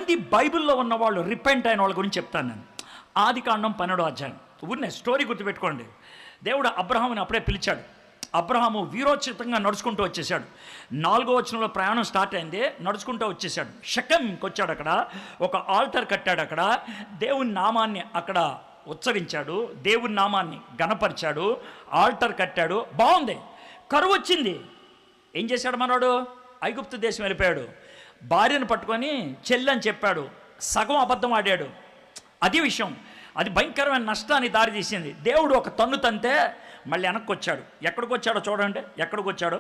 ఎంతమంది బైబిల్లో ఉన్న వాళ్ళు రిపెంట్ అయిన వాళ్ళ గురించి చెప్తాను నేను. ఆదికాండం 12వ అధ్యాయం. ఊరినే స్టోరీ గుర్తుపెట్టుకోండి. దేవుడు అబ్రహాముని అప్పుడే పిలిచాడు. అబ్రహాము వీరోచితంగా నడుచుకుంటూ వచ్చేసాడు. 4వ వచనంలో ప్రయాణం స్టార్ట్ అయింది. నడుచుకుంటూ వచ్చేసాడు. షెకెంకి వచ్చాడు. అక్కడ ఒక ఆల్టర్ కట్టాడు. అక్కడ దేవుని నామాన్ని అక్కడ ఉచ్చరించాడు. దేవుని నామాన్ని గణపరిచాడు. ఆల్టర్ కట్టాడు. బాగుంది. కరువు వచ్చింది. ఏం చేశాడు మనోడు? ఐగుప్తు దేశం వెళ్ళిపోయాడు. భార్యను పట్టుకొని చెల్లి అని చెప్పాడు. సగం అబద్ధం ఆడాడు. అది విషయం. అది భయంకరమైన నష్టాన్ని దారితీసింది. దేవుడు ఒక తన్ను తంతే మళ్ళీ వెనక్కి వచ్చాడు. ఎక్కడికి వచ్చాడో చూడండి. ఎక్కడికి వచ్చాడో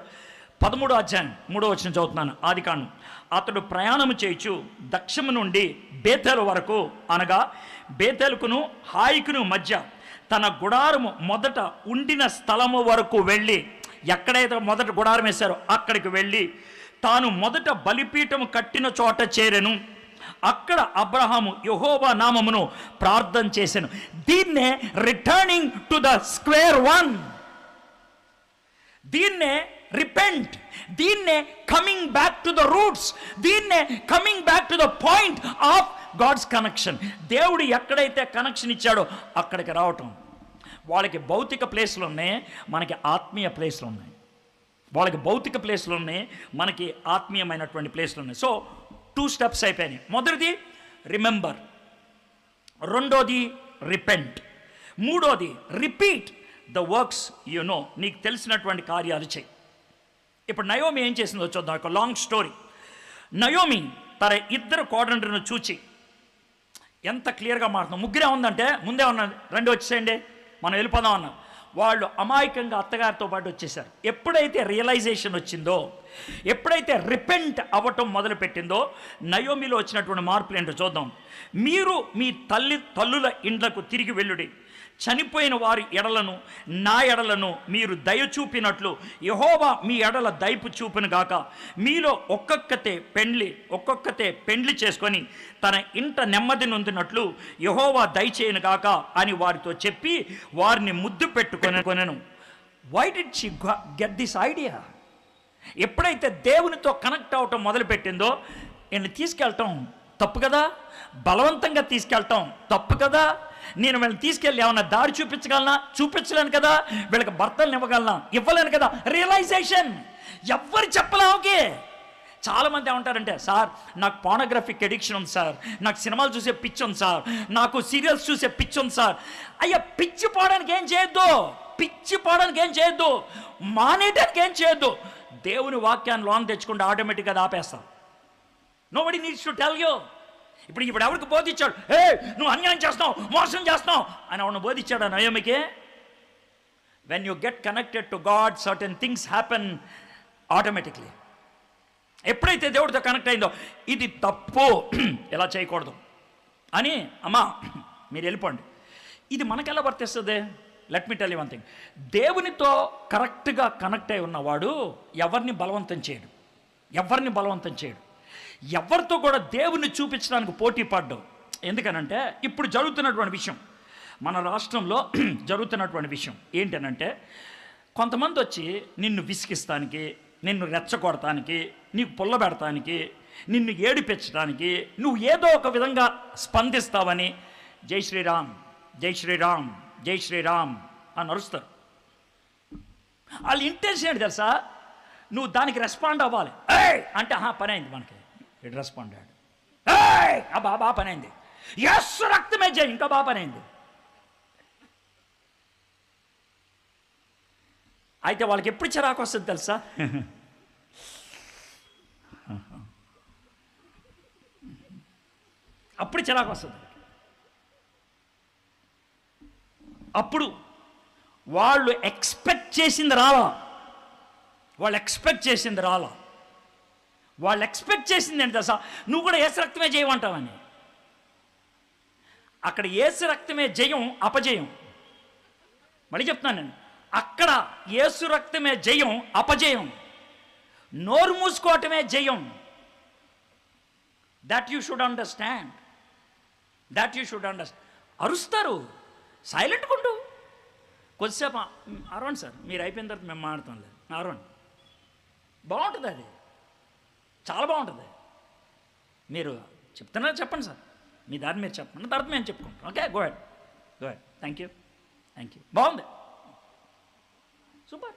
13వ అధ్యాయం 3వ వచనం చదువుతున్నాను. ఆదికాండం. అతడు ప్రయాణం చేయొచ్చు దక్షిణం నుండి బేతేలు వరకు, అనగా బేతేలుకును హాయికును మధ్య తన గుడారము మొదట ఉండిన స్థలము వరకు వెళ్ళి, ఎక్కడైతే మొదట గుడారం వేశారో అక్కడికి వెళ్ళి తాను మొదట బలిపీఠము కట్టిన చోట చేరెను. అక్కడ అబ్రహాము యెహోవా నామమును ప్రార్థన చేశాను. దీన్నే returning to the square one. దీన్నే రిపెంట్. దీన్నే coming back to the roots. దీన్నే coming back to the point of God's connection. దేవుడు ఎక్కడైతే కనెక్షన్ ఇచ్చాడో అక్కడికి రావటం. వాళ్ళకి భౌతిక ప్లేస్లు ఉన్నాయి, మనకి ఆత్మీయ ప్లేస్లు ఉన్నాయి. వాళ్ళకి భౌతిక ప్లేస్లు ఉన్నాయి, మనకి ఆత్మీయమైనటువంటి ప్లేస్లు ఉన్నాయి. సో 2 స్టెప్స్ అయిపోయినాయి. మొదటిది రిమెంబర్, రెండోది రిపెంట్, మూడోది repeat the works you know. నీకు తెలిసినటువంటి కార్యాలు చేయి. ఇప్పుడు నయోమి ఏం చేసిందో చూద్దాం. ఒక లాంగ్ స్టోరీ. నయోమి తన 2 కోడళ్ళను చూచి ఎంత క్లియర్గా మారుతున్నాం. ముగ్గురే ఉందంటే ముందే ఉన్నది, రండి వచ్చేసేయండి మనం వెళ్ళిపోదాం అన్నాం. వాళ్ళు అమాయకంగా అత్తగారితో పాటు వచ్చేసారు. ఎప్పుడైతే రియలైజేషన్ వచ్చిందో, ఎప్పుడైతే రిపెంట్ అవ్వటం మొదలుపెట్టిందో, నయోమిలో వచ్చినటువంటి మార్పులు ఏంటో చూద్దాం. మీరు మీ తల్లుల ఇండ్లకు తిరిగి వెళ్ళుడి. చనిపోయిన వారి ఎడలను నా ఎడలను మీరు దయ చూపినట్లు యెహోవా మీ ఎడల దయపు చూపును గాక. మీలో ఒక్కొక్కతే పెండ్లి చేసుకొని తన ఇంట నెమ్మది నొందినట్లు యెహోవా దయచేయను గాక అని వారితో చెప్పి వారిని ముద్దు పెట్టుకొనెను. Why did she get this idea? ఎప్పుడైతే దేవునితో కనెక్ట్ అవటం మొదలుపెట్టిందో, వీళ్ళని తీసుకెళ్ళటం తప్పు కదా, బలవంతంగా తీసుకెళ్ళటం తప్పు కదా, నేను వీళ్ళని తీసుకెళ్ళి ఏమన్నా దారి చూపించగలనా? చూపించలేను కదా. వీళ్ళకి భర్తలను ఇవ్వగలనా? ఇవ్వలేను కదా. రియలైజేషన్. ఎవ్వరు చెప్పలే. ఓకే. చాలామంది ఏమంటారంటే, సార్ నాకు పోర్నోగ్రఫిక్ ఎడిక్షన్ ఉంది సార్, నాకు సినిమాలు చూసే పిచ్చి ఉంది సార్, నాకు సీరియల్స్ చూసే పిచ్చి ఉంది సార్. అయ్యా, పిచ్చి పోవడానికి ఏం చేయొద్దు, పిచ్చి పోవడానికి ఏం చేయొద్దు, మానేయడానికి ఏం చేయొద్దు. దేవుని వాక్యాన్ని లోన్ తెచ్చుకుంటే ఆటోమేటిక్గా అది ఆపేస్తాం. Nobody needs to tell you. ఇప్పుడు ఎవరికి బోధించాడు? ఏ నువ్వు అన్యాయం చేస్తున్నావు, మోసం చేస్తున్నావు అని అవును బోధించాడు నయోమికి. When you get connected to God, certain things happen automatically. ఎప్పుడైతే దేవుడితో కనెక్ట్ అయిందో, ఇది తప్పు, ఎలా చేయకూడదు అని, అమ్మా మీరు వెళ్ళిపోండి. ఇది మనకెలా వర్తిస్తుంది? Let me tell you one thing. దేవునితో కరెక్ట్గా కనెక్ట్ అయి ఉన్నవాడు ఎవరిని బలవంతం చేయడు, ఎవరిని బలవంతం చేయడు, ఎవరితో కూడా దేవుణ్ణి చూపించడానికి పోటీ పడ్డావు. ఎందుకనంటే ఇప్పుడు జరుగుతున్నటువంటి విషయం, మన రాష్ట్రంలో జరుగుతున్నటువంటి విషయం ఏంటనంటే, కొంతమంది వచ్చి నిన్ను విసిగిస్తానికి, నిన్ను రెచ్చగొడటానికి, నీకు పుల్లబెడటానికి, నిన్ను ఏడిపించడానికి, నువ్వు ఏదో ఒక విధంగా స్పందిస్తావని జై శ్రీరామ్, జై శ్రీరామ్, జై శ్రీరామ్ అని అరుస్తారు. వాళ్ళ ఇంటెన్షన్ ఏంటి తెలుసా? నువ్వు దానికి రెస్పాండ్ అవ్వాలి. అంటే పని అయింది, మనకి ఇటు రెస్పాండ్ అయ్యాడు, బాబా పని అయింది, ఎస్ రక్తమే జై, ఇంకా బాగా పని అయింది. అయితే వాళ్ళకి ఎప్పుడు చిరాకు వస్తుంది తెలుసా? అప్పుడు చిరాకు వస్తుంది. అప్పుడు వాళ్ళు ఎక్స్పెక్ట్ చేసింది రాలా, వాళ్ళు ఎక్స్పెక్ట్ చేసింది రాలా. వాళ్ళు ఎక్స్పెక్ట్ చేసింది ఏంటి తెలుసా? నువ్వు కూడా యేసు రక్తమే జయమంటావని. అక్కడ యేసు రక్తమే జయం, అపజయం. మళ్ళీ చెప్తున్నాను నేను, అక్కడ యేసు రక్తమే జయం, అపజయం. నోరు మూసుకోవటమే జయం. That you should understand, that you should understand. అరుస్తారు, సైలెంట్గా ఉండు కొద్దిసేపు. అరవండి సార్, మీరు అయిపోయిన తర్వాత మేము మాట్లాడతాం లేదు, అరవండి. బాగుంటుంది, అది చాలా బాగుంటుంది. మీరు చెప్తున్నా చెప్పండి సార్, మీ దారి మీరు చెప్పండి, తర్వాత మేము చెప్పుకుంటాం. Okay, go head. Thank you. బాగుంది, సూపర్.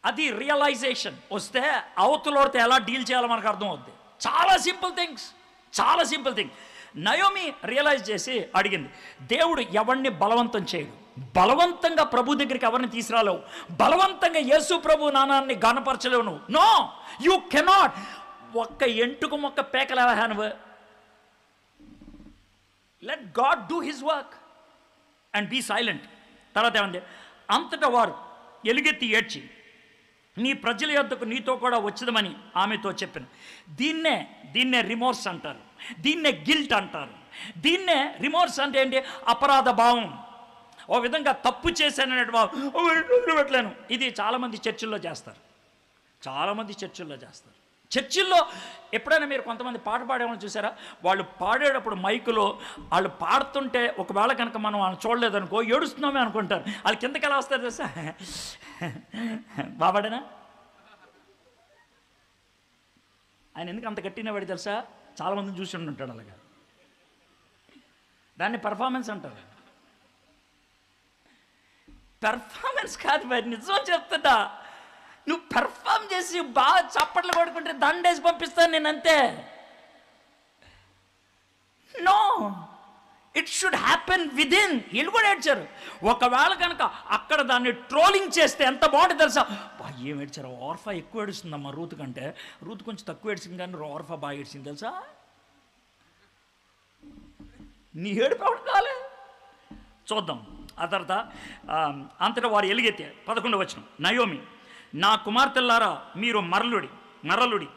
అది రియలైజేషన్ వస్తే అవతలతో ఎలా డీల్ చేయాలో మనకు అర్థం అవుద్ది. చాలా సింపుల్ థింగ్. నయోమి రియలైజ్ చేసి అడిగింది, దేవుడు ఎవరిని బలవంతం చేయడు, బలవంతంగా ప్రభు దగ్గరికి ఎవరిని తీసుకురాలేవు, బలవంతంగా యేసు ప్రభు నానాన్ని గణపరచలేవు నువ్వు. No, you cannot. ఒక్క ఎంటుకు మొక్క పేకలేవా నువ్వు. Let God do his work and be silent. తర్వాత ఏమంది, అంతటా వారు ఎలుగెత్తి ఏడ్చి నీ ప్రజల యొద్దకు నీతో కూడా వచ్చేదమని ఆమెతో చెప్పాను. దీన్నే రిమోర్స్ అంటారు, దీన్నే గిల్ట్ అంటారు. దీన్నే రిమోర్స్ అంటే ఏంటి? అపరాధ భావం. ఓ విధంగా తప్పు చేశాననే భావం, పెట్టలేను. ఇది చాలామంది చర్చిల్లో చేస్తారు. చర్చిల్లో ఎప్పుడైనా మీరు కొంతమంది పాట పాడేవాళ్ళని చూసారా? వాళ్ళు పాడేటప్పుడు మైకులో వాళ్ళు పాడుతుంటే ఒకవేళ కనుక మనం వాళ్ళని చూడలేదనుకో ఏడుస్తున్నామే అనుకుంటారు. వాళ్ళు కిందకి ఎలా వస్తారు తెలుసా? బాబాడేనా ఆయన ఎందుకు అంత గట్టిన వాడి తెలుసా? చాలామందిని చూసి ఉంటాడు అలాగా. దాన్ని పెర్ఫార్మెన్స్ అంటారు. పెర్ఫార్మెన్స్ కాదు మరి, నిజం చెప్తుందా. నువ్వు పెర్ఫార్మ్ చేసి బాగా చప్పట్లు కొడుకుంటే దండేసి పంపిస్తాను నేను, అంతే. No, it should happen within. వీళ్ళు కూడా ఏడ్చారు. ఒకవేళ కనుక అక్కడ దాన్ని ట్రోలింగ్ చేస్తే ఎంత బాగుంటుంది తెలుసా? ఏం ఏడ్చారు, ఓర్ఫా ఎక్కువ ఏడుస్తుందమ్మా రూత్ కంటే. రూత్ కొంచెం తక్కువ ఏడ్చింది కానీ ఓర్ఫా బాగా ఏడ్చింది తెలుసా. నీ ఏడుపు ఎవడు కాలే. చూద్దాం ఆ తర్వాత. అంతటా వారు ఎలుగెత్తే 11వ వచనం, నయోమి, నా కుమార్తెల్లారా మీరు మరలుడి,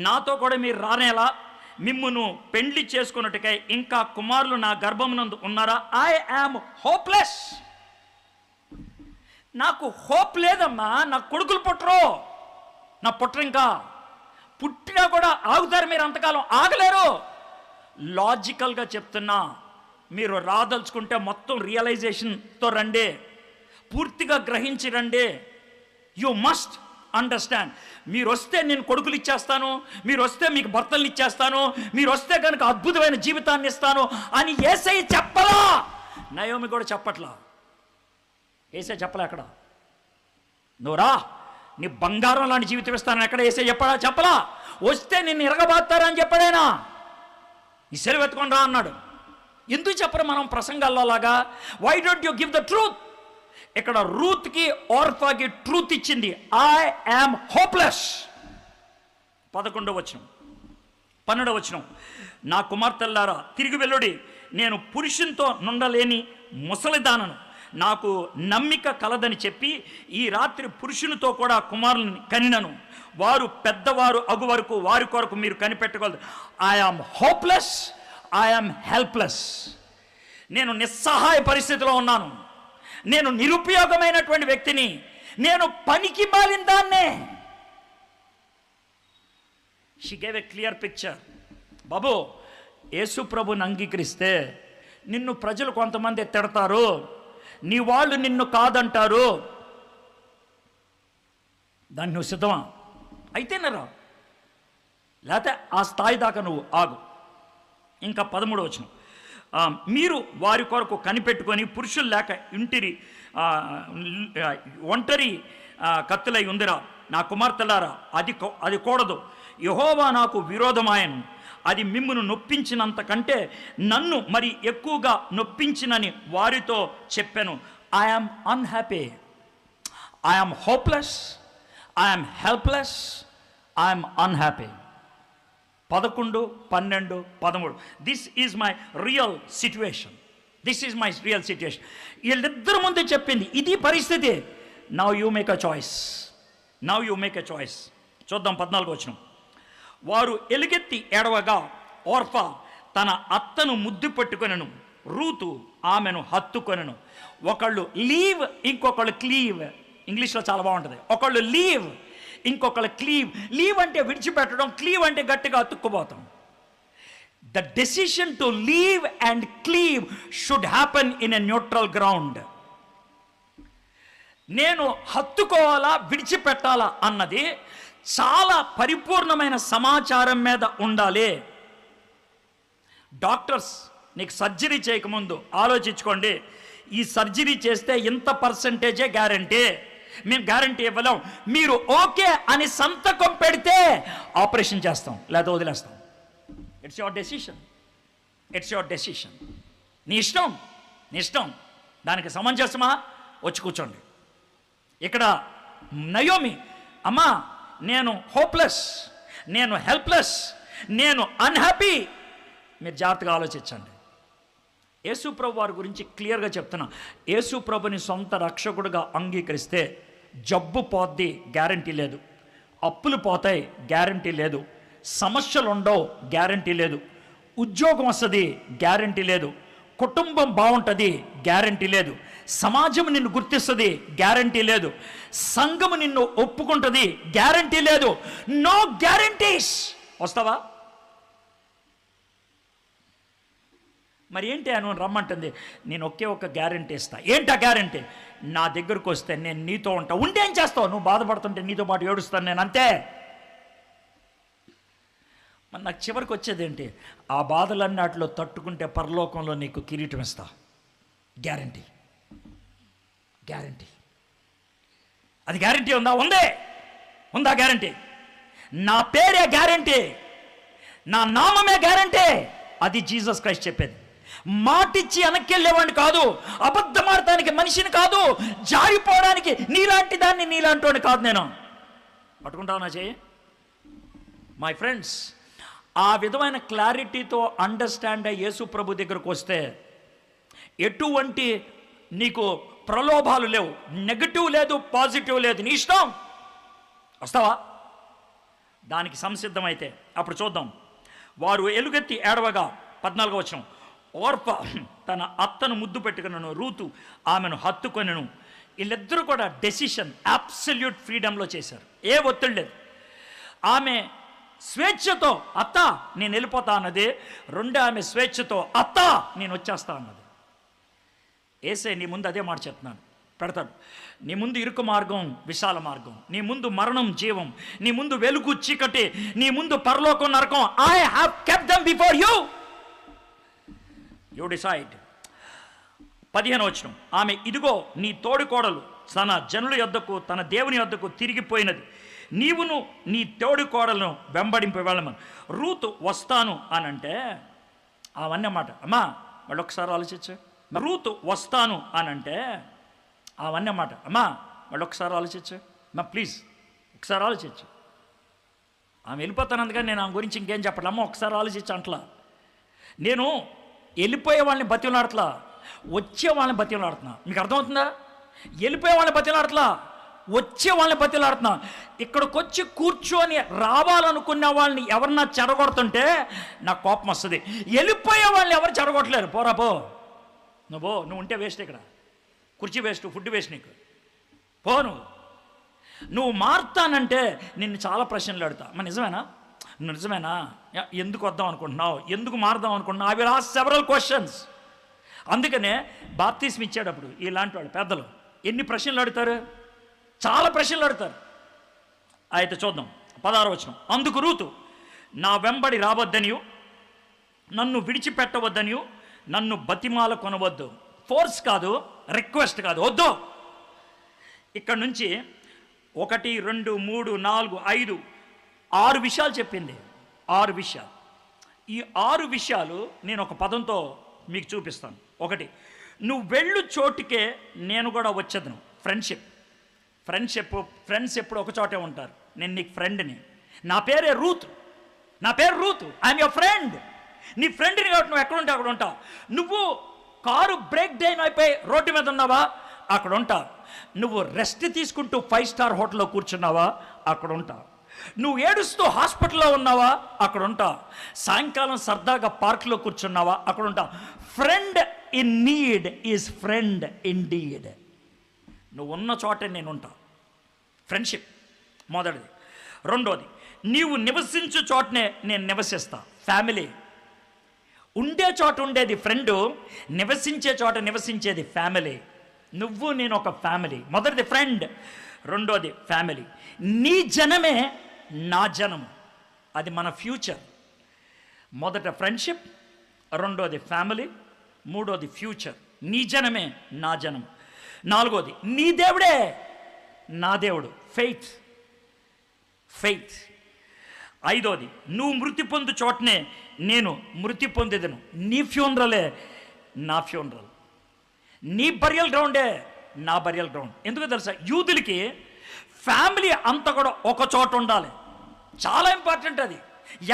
నాతో కూడా మీరు రానేలా మిమ్మును పెండ్లి చేసుకున్నట్టుకై ఇంకా కుమారులు నా గర్భమునందు ఉన్నారా? I am hopeless. నాకు హోప్ లేదమ్మా. నా కొడుకులు పుట్టరు ఇంకా. పుట్టినా కూడా ఆగుతారు మీరు, అంతకాలం ఆగలేరు. లాజికల్గా చెప్తున్నా, మీరు రాదలుచుకుంటే మొత్తం రియలైజేషన్తో రండి, పూర్తిగా గ్రహించి రండి. You must understand. మీరు వస్తే నేను కొడుకులు ఇచ్చేస్తాను, మీరు వస్తే మీకు భర్తలు ఇచ్చేస్తాను, మీరు వస్తే కనుక అద్భుతమైన జీవితాన్ని ఇస్తాను అని యేసయ్య చెప్పలా. నయోమి కూడా చెప్పట్లా. యేసయ్య చెప్పలే అక్కడ. నువ్వు రా, నీ బంగారం లాంటి జీవితం ఇస్తానని ఎక్కడ యేసయ్య చెప్పలా. వస్తే నిన్ను ఇరగబాతారని చెప్పాడైనా. ఈ సెలవు ఎత్తుకొని రా అన్నాడు. ఎందుకు చెప్పరు మనం ప్రసంగాల్లో లాగా? Why don't you give the truth? ఇక్కడ రూత్కి ఓర్ఫాకి ట్రూత్ ఇచ్చింది. I am hopeless. 11వ వచనం, 12వ వచనం, నా కుమార్తెల్లారా తిరిగి వెళ్ళుడి, నేను పురుషునితో నుండలేని ముసలిదానను, నాకు నమ్మిక కలదని చెప్పి ఈ రాత్రి పురుషునితో కూడా కుమారుని కనినను. వారు పెద్దవారు అగు వరకు వారి కొరకు మీరు కనిపెట్టగలరు. I am hopeless, I am helpless. నేను నిస్సహాయ పరిస్థితిలో ఉన్నాను. నేను నిరుపయోగమైనటువంటి వ్యక్తిని. నేను పనికి మాలిన దాన్నే. She gave a clear picture. బాబు, యేసు ప్రభుని అంగీకరిస్తే నిన్ను ప్రజలు కొంతమంది తిడతారు, నీ వాళ్ళు నిన్ను కాదంటారు. దాన్ని నువ్వు సిద్ధమా? అయితేనరా, లేకపోతే ఆ స్థాయి దాకా నువ్వు ఆగు. ఇంకా 13వ వచనం, మీరు వారి కొరకు కనిపెట్టుకొని పురుషులు లేక ఇంటిరి ఒంటరి కత్తులై ఉందిరా. నా కుమార్తెలారా, అది కూడదు. యెహోవా నాకు విరోధమాయను. అది మిమ్మును నొప్పించినంత కంటే నన్ను మరి ఎక్కువగా నొప్పించినని వారితో చెప్పాను. I am unhappy, I am hopeless, I am helpless, I am unhappy. 11, 12, 13. This is my real situation. వీళ్ళిద్దరు ముందే చెప్పింది ఇది పరిస్థితి. Now you make a choice. చూద్దాం 14వ వచనం. వారు ఎలుగెత్తి ఏడవగా ఓర్ఫా తన అత్తను ముద్దు పెట్టుకొనెను, రూతు ఆమెను హత్తుకొనెను. ఒకళ్ళు లీవ్, ఇంకొకళ్ళు క్లీవ్. ఇంగ్లీష్లో చాలా బాగుంటుంది. ఒకళ్ళు లీవ్, ఇంకొకళ్ళు క్లీవ్. లీవ్ అంటే విడిచిపెట్టడం, క్లీవ్ అంటే గట్టిగా అతుక్కుపోతాం. The decision to leave and cleave should happen in a neutral ground. నేను హత్తుకోవాలా విడిచిపెట్టాలా అన్నది చాలా పరిపూర్ణమైన సమాచారం మీద ఉండాలి. డాక్టర్స్ నీకు సర్జరీ చేయకముందు ఆలోచించుకోండి, ఈ సర్జరీ చేస్తే ఇంత పర్సంటేజే గ్యారంటీ, మేము గ్యారంటీ ఇవ్వలేం, మీరు ఓకే అని సంతకం పెడితే ఆపరేషన్ చేస్తాం, లేదా వదిలేస్తాం. It's your decision, it's your decision. నీ ఇష్టం, నీ ఇష్టం. దానికి సమంజసమా? వచ్చి కూర్చోండి. ఇక్కడ నయోమి, అమ్మా నేను హోప్లెస్, నేను హెల్ప్లెస్, నేను అన్హ్యాపీ. మీరు జాగ్రత్తగా ఆలోచించండి. యేసు ప్రభు వారి గురించి క్లియర్గా చెప్తున్నా. యేసు ప్రభుని సొంత రక్షకుడుగా అంగీకరిస్తే జబ్బు పోద్ది, గ్యారంటీ లేదు. అప్పులు పోతాయి, గ్యారంటీ లేదు. సమస్యలు ఉండవు, గ్యారంటీ లేదు. ఉద్యోగం వస్తుంది, గ్యారంటీ లేదు. కుటుంబం బాగుంటుంది, గ్యారంటీ లేదు. సమాజం నిన్ను గుర్తిస్తుంది, గ్యారంటీ లేదు. సంఘము నిన్ను ఒప్పుకుంటుంది, గ్యారంటీ లేదు. No guarantees. వస్తావా? మరి ఏంటి అని రమ్మంటుంది. నేను ఒకే ఒక గ్యారంటీ ఇస్తా. ఏంటా గ్యారంటీ? నా దగ్గరకు వస్తే నేను నీతో ఉంటా. ఉంటే ఏం చేస్తావు? నువ్వు బాధపడుతుంటే నీతో పాటు ఏడుస్తాను నేను, అంతే. మరి నాకు చివరికి వచ్చేది ఏంటి? ఆ బాధలన్నిటిలో తట్టుకుంటే పరలోకంలో నీకు కిరీటం ఇస్తా. Guarantee, guarantee. అది గ్యారంటీ ఉందా? ఉందా గ్యారంటీ? నా పేరే గ్యారంటీ, నా నామమే గ్యారంటీ. అది జీసస్ క్రైస్ట్ చెప్పేది. మాటిచ్చి వెనక్కెళ్ళేవాడిని కాదు, అబద్ధమాడటానికి మనిషిని కాదు, జారిపోవడానికి నీలాంటి దాన్ని, నీలాంటి వాడిని కాదు. నేను పట్టుకుంటావు నా చేయి. మై ఫ్రెండ్స్, ఆ విధమైన క్లారిటీతో అండర్స్టాండ్ అయ్యి యేసు ప్రభు దగ్గరకు వస్తే ఎటువంటి నీకు ప్రలోభాలు లేవు, నెగటివ్ లేదు, పాజిటివ్ లేదు. నీ ఇష్టం. వస్తావా? దానికి సంసిద్ధమైతే అప్పుడు చూద్దాం. వారు ఎలుగెత్తి ఏడవగా 14వ వచనం, ఓర్ప తన అత్తను ముద్దు పెట్టుకున్నాను, రూతు ఆమెను హత్తుకొనెను. వీళ్ళిద్దరూ కూడా డెసిషన్ అబ్సల్యూట్ ఫ్రీడంలో చేశారు. ఏ ఒత్తిడి లేదు. ఆమె స్వేచ్ఛతో అత్త నేను వెళ్ళిపోతా అన్నది. రెండో ఆమె స్వేచ్ఛతో అత్త నేను వచ్చేస్తా అన్నది. ఏసే నీ ముందు అదే మాట చెప్తున్నాను, పెడతాడు. నీ ముందు ఇరుకు మార్గం, విశాల మార్గం. నీ ముందు మరణం, జీవం. నీ ముందు వెలుగు, చీకటి. నీ ముందు పరలోకం, నరకం. I have kept them before you. You decide. 15వ వచనం, ఆమె ఇదిగో నీ తోడికోడలు తన జనుల యొద్దకు, తన దేవుని యొద్దకు తిరిగిపోయినది. నీవును నీ తోడికోడలను వెంబడింపు వెళ్ళమని. రూతు వస్తాను అని అంటే అవన్నీ మాట. అమ్మా వాళ్ళు ఒకసారి ఆలోచించు. రూతు వస్తాను అని అంటే అవన్నీ మాట. అమ్మా వాళ్ళు ఒకసారి ఆలోచించు. అమ్మా ప్లీజ్ ఒకసారి ఆలోచించు. ఆమె వెళ్ళిపోతాను అందుకని నేను ఆమె గురించి ఇంకేం చెప్పట్లా. అమ్మ ఒకసారి ఆలోచించు అంటలా. నేను వెళ్ళిపోయే వాళ్ళని బతిలాడట్లా, వచ్చే వాళ్ళని బతిలాడుతున్నా. మీకు అర్థమవుతుందా? వెళ్ళిపోయే వాళ్ళని బతిలాడట్లా, వచ్చే వాళ్ళని బతిలాడుతున్నా. ఇక్కడికి వచ్చి కూర్చొని రావాలనుకున్న వాళ్ళని ఎవరన్నా చెడగొడుతుంటే నాకు కోపం వస్తుంది. వెళ్ళిపోయే వాళ్ళని ఎవరు చెడగొట్టలేరు. పోరా పో, నువ్వు ఉంటే వేస్ట్. ఇక్కడ కుర్చీ వేస్ట్, ఫుడ్ వేస్ట్. నీకు పో. నువ్వు మారుతానంటే నిన్ను చాలా ప్రశ్నలు అడుగుతా. మరి నిజమేనా? ఎందుకు వద్దాం అనుకుంటున్నావు? ఎందుకు మారుదాం అనుకుంటున్నావు? I will ask several questions. అందుకనే బాప్తిస్మ ఇచ్చేటప్పుడు ఇలాంటి వాళ్ళు పెద్దలు ఎన్ని ప్రశ్నలు అడుగుతారు? చాలా ప్రశ్నలు అడుగుతారు. అయితే చూద్దాం. 16వ వచనం, అందుకు రూతు నా వెంబడి రావద్దనియు, నన్ను విడిచిపెట్టవద్దనియు, నన్ను బతిమాల కొనవద్దు. ఫోర్స్ కాదు, రిక్వెస్ట్ కాదు, వద్దు. ఇక్కడ నుంచి 1, 2, 3, 4, 5, 6 విషయాలు చెప్పింది. 6 విషయాలు. ఈ 6 విషయాలు నేను ఒక పదంతో మీకు చూపిస్తాను. 1, నువ్వు వెళ్ళు చోటుకే నేను కూడా వచ్చేదను. ఫ్రెండ్స్ ఎప్పుడు ఒక చోటే ఉంటారు. నేను నీకు ఫ్రెండ్ని. నా పేరు రూత్. I'm your friend. నీ ఫ్రెండ్ని కాబట్టి నువ్వు ఎక్కడ ఉంటే అక్కడ ఉంటావు. నువ్వు కారు బ్రేక్ డౌన్ అయిపోయి రోడ్డు మీద ఉన్నావా? అక్కడ ఉంటావు. నువ్వు రెస్ట్ తీసుకుంటూ 5 స్టార్ హోటల్లో కూర్చున్నావా? అక్కడ ఉంటావు. నువ్వు ఏడుస్తూ హాస్పిటల్లో ఉన్నావా? అక్కడ ఉంటావు. సాయంకాలం సరదాగా పార్క్లో కూర్చున్నావా? అక్కడ ఉంటావు. Friend in need is friend in deed. నువ్వు ఉన్న చోటే నేను ఉంటా. ఫ్రెండ్షిప్ మొదటిది. రెండోది, నీవు నివసించు చోటనే నేను నివసిస్తా. ఫ్యామిలీ. ఉండే చోట ఉండేది ఫ్రెండు, నివసించే చోట నివసించేది ఫ్యామిలీ. నువ్వు నేను ఒక ఫ్యామిలీ. మొదటిది ఫ్రెండ్, రెండోది ఫ్యామిలీ. నీ జనమే నా జనము. అది మన ఫ్యూచర్. మొదట ఫ్రెండ్షిప్, రెండోది ఫ్యామిలీ, మూడోది ఫ్యూచర్. నీ జనమే నా జనం. నాలుగోది నీ దేవుడే నా దేవుడు, ఫెయిత్. ఫెయిత్. ఐదోది నువ్వు మృతి పొందు చోటనే నేను మృతి పొందేదను. నీ ఫ్యూనరలే నా ఫ్యూనరల్, నీ బరియల్ గ్రౌండే నా బరియల్ గ్రౌండ్. ఎందుకో తెలుసా, యూదులకి ఫ్యామిలీ అంతా కూడా ఒక చోట ఉండాలి. చాలా ఇంపార్టెంట్ అది.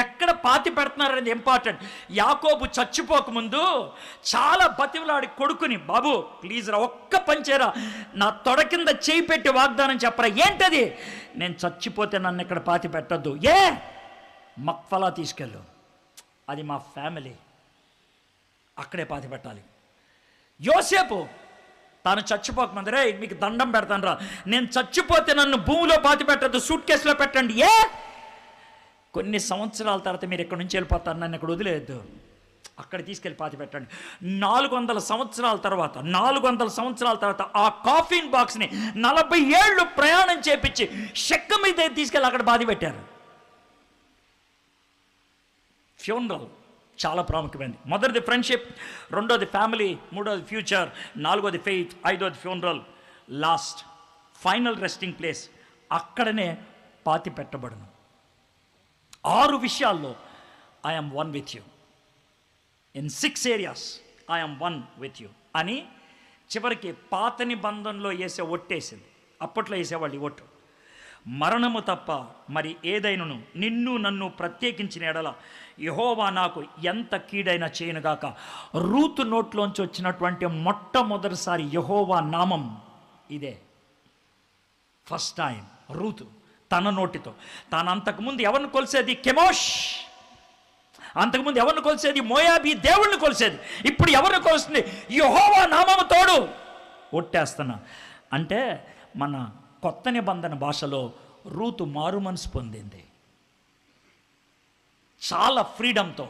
ఎక్కడ పాతి పెడుతున్నారనేది ఇంపార్టెంట్. యాకోబు చచ్చిపోకముందు చాలా బతిమలాడి కొడుకుని, బాబు ప్లీజ్ రా, ఒక్క పంచేరా, నా తొడ కింద చేయి పెట్టి వాగ్దానం చెప్పరా. ఏంటది? నేను చచ్చిపోతే నన్ను ఇక్కడ పాతి పెట్టద్దు. మక్ఫలా తీసుకెళ్ళు, అది మా ఫ్యామిలీ, అక్కడే పాతి పెట్టాలి. యోసేపు తాను చచ్చిపోకముందు, రే మీకు దండం పెడతాను రా, నేను చచ్చిపోతే నన్ను భూమిలో పాతి పెట్టద్దు, సూట్ కేసులో పెట్టండి. కొన్ని సంవత్సరాల తర్వాత మీరు ఎక్కడి నుంచి వెళ్ళిపోతారు, నన్ను ఇక్కడ వదిలేదు, అక్కడ తీసుకెళ్ళి పాతి పెట్టండి. 400 సంవత్సరాల తర్వాత, 400 సంవత్సరాల తర్వాత ఆ కాఫిన్ బాక్స్ని 40 ఏళ్ళు ప్రయాణం చేపించి చెక్క మీద తీసుకెళ్ళి అక్కడ బాధి పెట్టారు. ఫ్యూనరల్ చాలా ప్రాముఖ్యమైనది. మొదటిది ఫ్రెండ్షిప్, రెండోది ఫ్యామిలీ, మూడోది ఫ్యూచర్, నాలుగోది ఫెయిత్, ఐదోది funeral, last final resting place, అక్కడనే పాతి పెట్టబడును. 6 విషయాల్లో I'm one with you. In 6 areas I'm one with you అని చివరికి పాత నిబంధనలో వేసే ఒట్టేసింది. అప్పట్లో వేసేవాళ్ళు ఈ ఒట్టు, మరణము తప్ప మరి ఏదైనను నిన్ను నన్ను ప్రత్యేకించిన ఎడల యెహోవా నాకు ఎంత కీడైనా చేయనుగాక. రూతు నోట్లోంచి వచ్చినటువంటి మొట్టమొదటిసారి యెహోవా నామం ఇదే. ఫస్ట్ టైం రూతు తన నోటితో. తాను అంతకుముందు ఎవరిని కొలిసేది? కెమోష్. అంతకుముందు ఎవరిని కొలిసేది? మోయాబీ దేవుళ్ళని కొలిసేది. ఇప్పుడు ఎవరిని కొలుస్తుంది? యెహోవా నామము తోడు ఒట్టేస్తున్నా. అంటే మన కొత్త నిబంధన భాషలో రూతు మారు మనసు పొందింది. చాలా ఫ్రీడంతో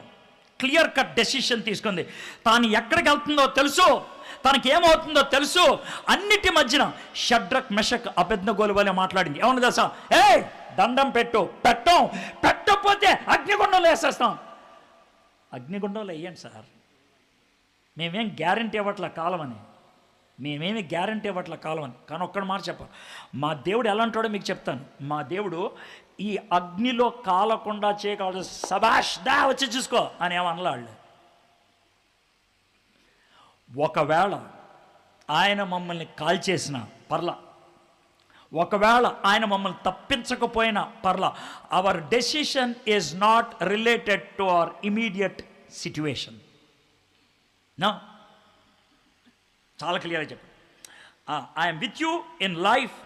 క్లియర్ కట్ డెసిషన్ తీసుకుంది. తాను ఎక్కడికి వెళ్తుందో తెలుసు, తనకి ఏమవుతుందో తెలుసు. అన్నిటి మధ్యన షడ్రక్ మెషక్ అబేద్నెగోల వలె మాట్లాడింది. ఏమన్నా తెలుసా? దండం పెట్టకపోతే అగ్నిగుండంలో వేసేస్తాం. అగ్నిగుండంలో వేయండి సార్, మేమేం గ్యారంటీ ఇవ్వట్ల కాలమని, మేమేమి గ్యారంటీ ఇవ్వట్ల కాలమని. కానీ ఒక్కడి మాట చెప్పాలి, మా దేవుడు ఎలా అంటాడో మీకు చెప్తాను. మా దేవుడు ఈ అగ్నిలో కాలకుండా చేయగలడు. సబాష్ దా వచ్చి చూసుకో అని ఏమనలాళ్ళు. ఒకవేళ ఆయన మమ్మల్ని కాల్చేసిన పర్లా, ఒకవేళ ఆయన మమ్మల్ని తప్పించకపోయినా పర్లా, our decision is not related to our immediate situation. నా చాలా క్లియర్గా చెప్పండి. I'm with you in life,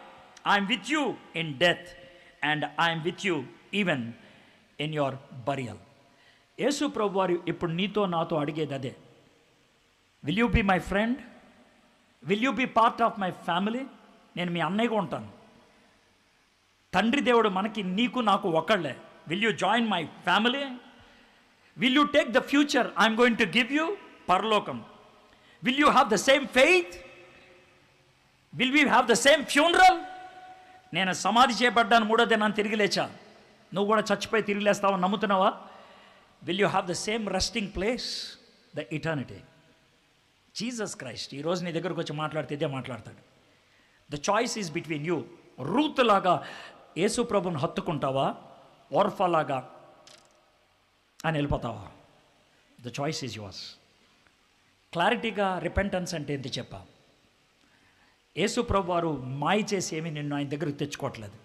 I'm with you in death, and I'm with you even in your burial. Yesu ప్రభు వారు ఇప్పుడు నీతో నాతో అడిగేది అదే. Will you be my friend? Will you be part of my family? నేను మీ అన్నయ్యగా ఉంటాను. తండ్రి దేవుడు మనకి, నీకు నాకు ఒకళ్ళే. Will you join my family? Will you take the future I'm going to give you, పరలోకం? Will you have the same faith? Will we have the same funeral? నేను సమాధి చేయబడ్డాను, 3వ దినాన్ని తిరిగి లేచా, నువ్వు కూడా చచ్చిపోయి తిరిగి లేస్తావని నమ్ముతున్నావా? Will you have the same resting place, the eternity? Jesus Christ ఈరోజు నీ దగ్గరకు వచ్చి మాట్లాడితే ఇదే మాట్లాడతాడు. The choice is between you. Ruth లాగా యేసు ప్రభుని హత్తుకుంటావా, ఓర్ఫా లాగా అని వెళ్ళిపోతావా? The choice is yours. క్లారిటీగా రిపెంటెన్స్ అంటే ఏంటి చెప్పా. యేసు ప్రభు వారు మాయ చేసి ఏమీ నిన్ను ఆయన దగ్గరకు తెచ్చుకోవట్లేదు.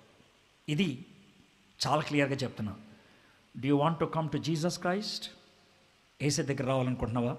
ఇది చాలా క్లియర్గా చెప్తున్నా. Do you want to come to Jesus Christ? Yesu దగ్గర రావాలనుకుంటున్నావా?